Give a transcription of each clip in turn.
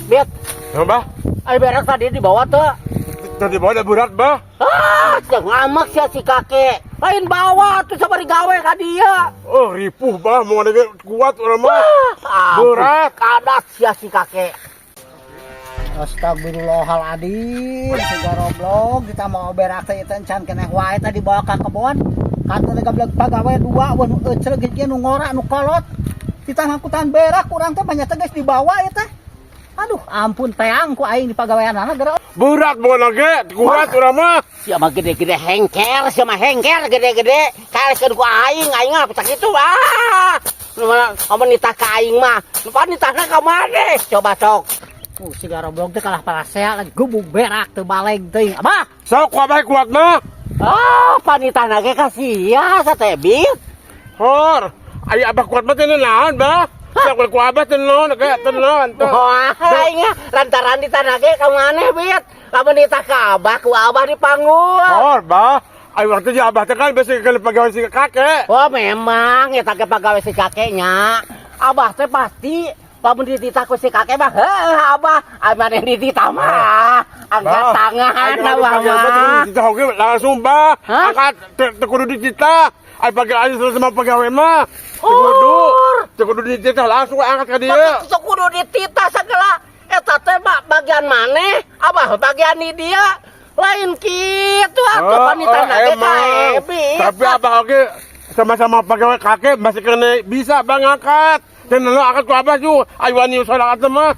Bet. Ya, Bah? Ay berak tadi dibawa tuh. Tadi bawa ada berat, Bah? Yang ngamak si kakek. Lain bawa tuh sama digawe ka dia. Oh, ripuh, Bah. Mau ada kuat orang mah. Berat. Kadas si kakek. Astagfirullahaladzim. Siga roblog kita mau berak teh teh can keneh wae tadi bawa ka kebon. Kantor gablek pagawe dua wan ecreg ge nu ngora nu kolot. Kita ngakutan berak kurang teh banyak teh geus dibawa eta. Aduh, ampun teang ku aing di pagaweanana gara. Berat bawa lagi. Kuat orang mah. Sia mah gede-gede hengker, sia mah hengker gede-gede. Kaleskeun ku aing mah pecah kitu. Amun nitah ka aing mah. Lupa nitahna ka mane? Coba sok. Si garoblog teh kalah parasea lagi gubuk berak teu baleg teuing. Abah, Sok kuat mah. panitahna ge ka sia satebit. Hor. Ayo abah kuat mah teh naon, Bah? Sok ku abah teh naon, kayak tenon. Wah, aing lantaran di tanah ge ka maneh bit. Lamun nitah ka abah ku abah dipanggul. Hor, Bah. Ayo waktu di abah teh kan biasa kali pegawai si kakek. Wah, memang eta ge pagawe si kakeknya. Abah teh pasti lamun dititah ku si kakek mah, abah maneh dititah mah. Angkat tangan abah mah. Kita oke langsung, Bah. Hah? Angkat teu kudu dititah. Ayo pakai aja sama pegawai mah. Teu kudu dititah langsung angkat ka dia. Sok kudu dititah segala. Eta teh bagian maneh, abah bagian di dia. Lain kitu atuh panitahna ge ka Ebi. Tapi abah oke sama-sama pegawai kakek masih kena bisa Bang angkat. Dan lo angkat ku abah ju. Ayo wani salat mah.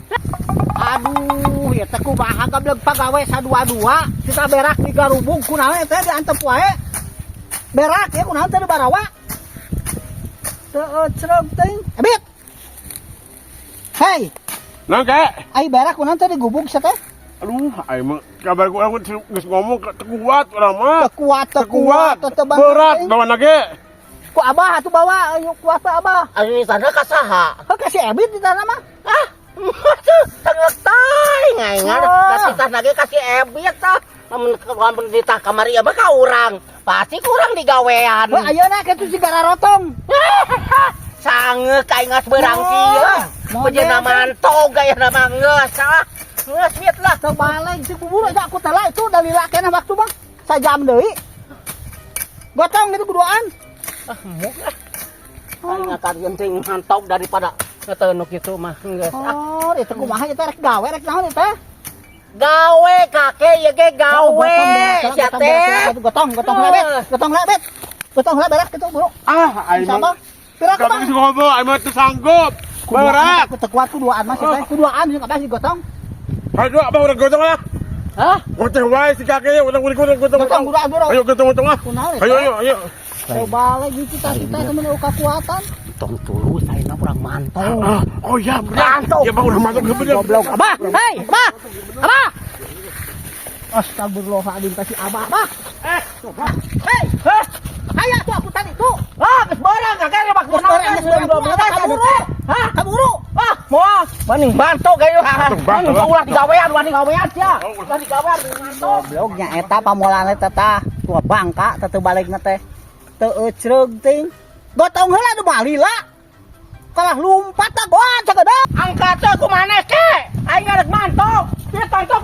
Aduh, ya teh kumaha gablek pagawe sadua-dua. Kita berak di garubung kunaon teh diantep wae. Berak ya kunaon teh di barawa. Teu cereg teuing. Ebit. Hei, Nah, Kek. ai berak kunaon teh di gubuk sia teh? Aduh, ayo mah kabar ku aku geus ngomong kuat urang mah. Teu kuat, teu Berat bawa lagi. Ku abah atuh bawa ayo kuat teh abah. Ari sana ka saha? Ka si Ebit di tanah mah. Tengok tay ngaingan kasih tas lagi kasih Ebit tah. Lamun ditah kamari abah ka urang. Pasti kurang digawean. Wah, ayeuna kitu si gararotong. Sangeuk ka ingas beurang kieu. Bejeuna mantog gayana mah geus ah. Geus mit lah. Teu baleg si bubur aja aku teh lah itu dalila keneh waktu mah. Sajam deui. Gotong itu kuduaan. Muk lah. Ingatan genting mantog daripada ngeteunuk kitu mah geus. Oh, itu kumaha eta rek gawe rek naon eta? Gawe kakek ya ge gawe. Sia teh. Gotong lebet. Gotong berak kitu buru. Ayo mah. Berak Kalau geus ngomong ayo mah teu sanggup. Berat. Aku teu kuat kuduaan mah sia teh. Kuduaan jeung abah si gotong. Ayo abah udah gotong lah. Hah? Gotong wae si kakek udah gotong. Ayo gotong lah. Ayo. Coba lagi cita-cita temen kekuatan. Tong tulus ayeuna urang mantong. Oh iya, mantap. Ya bang udah mantap bener. Goblok. Abah, hei, abah. Abah. Astagfirullahaladzim kasih abah. Hei. Aya tuh aku tadi tuh. Geus barang kakek rebak kaburu. Kaburu. Moal. Maning bantu gayo. Ulah digawean sia. Ulah digawean bantu. Gobloknya eta pamolana teh tah. Tua bangka teu balegna teh. Teu ecreug ting. Gotong heula nu balila. Kalah lumpat tak gua cegede. Angkat teh ku maneh ke? Aing rek mantong. Pieu tontok.